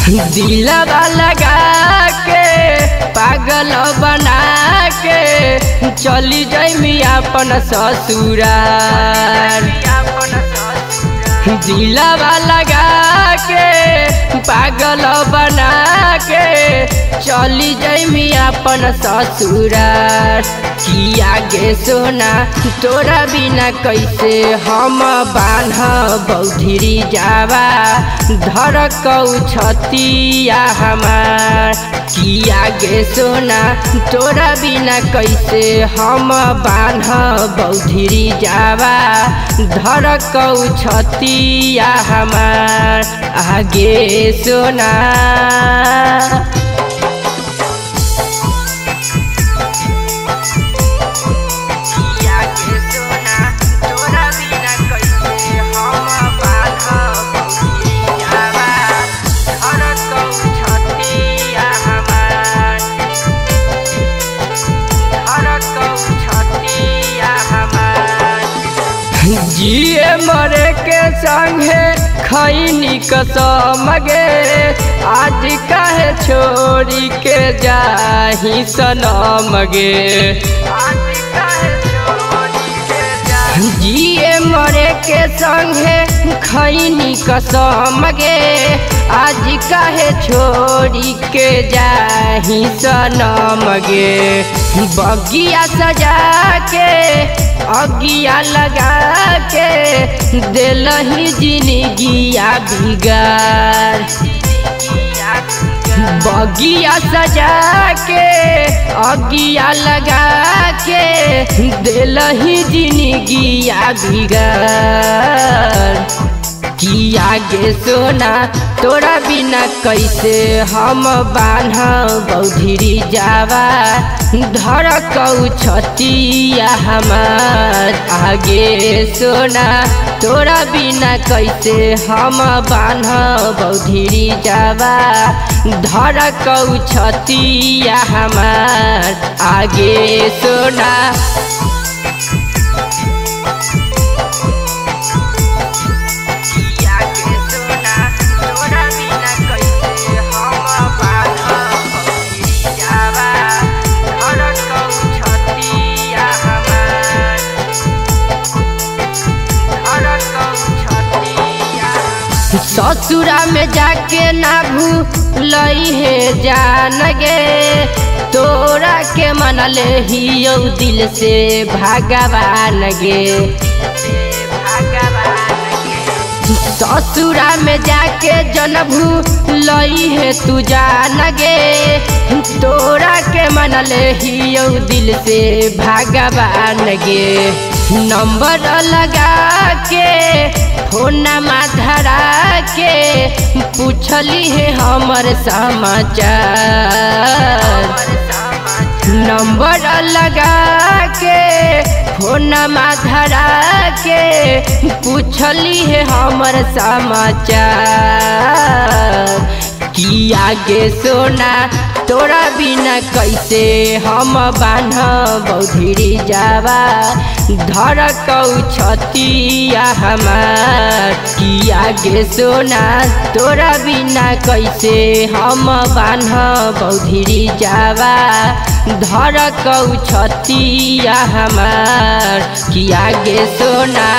दिलवा लगा के पागल बना के चली जाइमी अपन ससुराल। दिलवा लगा के पागल बना के चली जाइमी अपन ससुराल। किया गे सोना तोरा बिना कैसे हम बान्हब बौधिरी जावा धड़कौ छतिया हमार। किया गे सोना तोरा बिना कैसे हम बान्हब बौधिरी जावा धड़कौ छतिया हमार। आगे सोना जिए मरे के संगे खैनी कसम गे आज काहे छोड़ी के जाही सनम गे। जिए मरे के संगे खैनी कसम गे आज काहे छोड़ी के जाही सनम गे। बगिया सजा के अगिया लगा के दिलही जिंदगिया बिगाड़। बगिया सजा के अगिया लगा के दिलही जिंदगिया बिगाड़। किया गे सोना तोरा बिना कैसे हम बान्हब बौधिरी जावा धड़कौ छतिया हमार। आगे सोना तोरा बिना कैसे हम बान्हब बौधिरी जावा धड़कौ छतिया हमार। आगे सोना ससुरा में जाके ना भूलई है जान गे तोरा के मनले हियो दिल से भगवान गे। ससुरा में जाके जन भूलई है तू जान गे तोरा के मनले हियो दिल से भगवान गे। नंबर लगा के फोनमा धरा के पूछली है हमर समाचार। नंबर लगा के फोनमा धरा के पूछली है हमर समाचार। किया गे सोना तोरा बिना कैसे हम बान्हब बौधिरी जावा धड़कौ छतिया हमार। किया गे सोना तोरा बिना कैसे हम बान्हब बौधिरी जावा धड़कौ छतिया हमार। किया गे सोना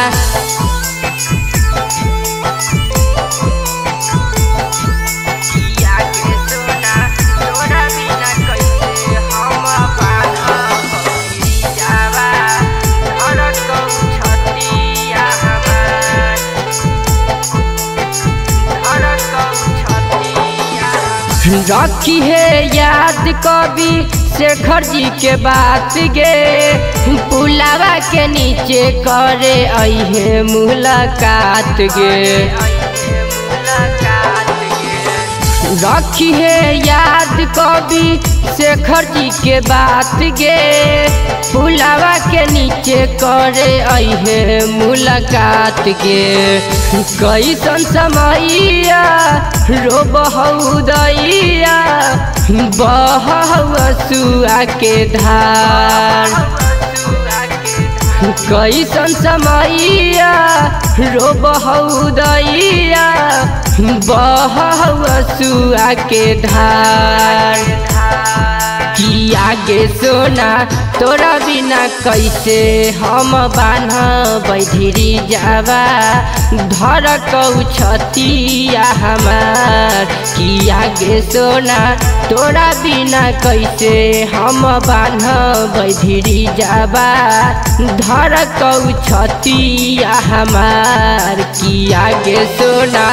रखी है याद कवि शेखर जी के बात गे पुलावा के नीचे करे अइहे मुलाकात गे। रखी है याद कवि शेखर जी के बात गे पुलावा के नीचे करे अइहे मुलाकात गे। कैसन समैया रोबहु दैया बहौ असुआ के धार। कैसन समैया रोबहु दैया बहसुआ के धार कि आगे सोना तोरा बिना कैसे हम बान्ह बैधरी जावा धर छतिया हमार कि आगे सोना तोरा बिना कैसे हम बान्ह बैधरी जावा धर छतिया हमार कि आगे सोना।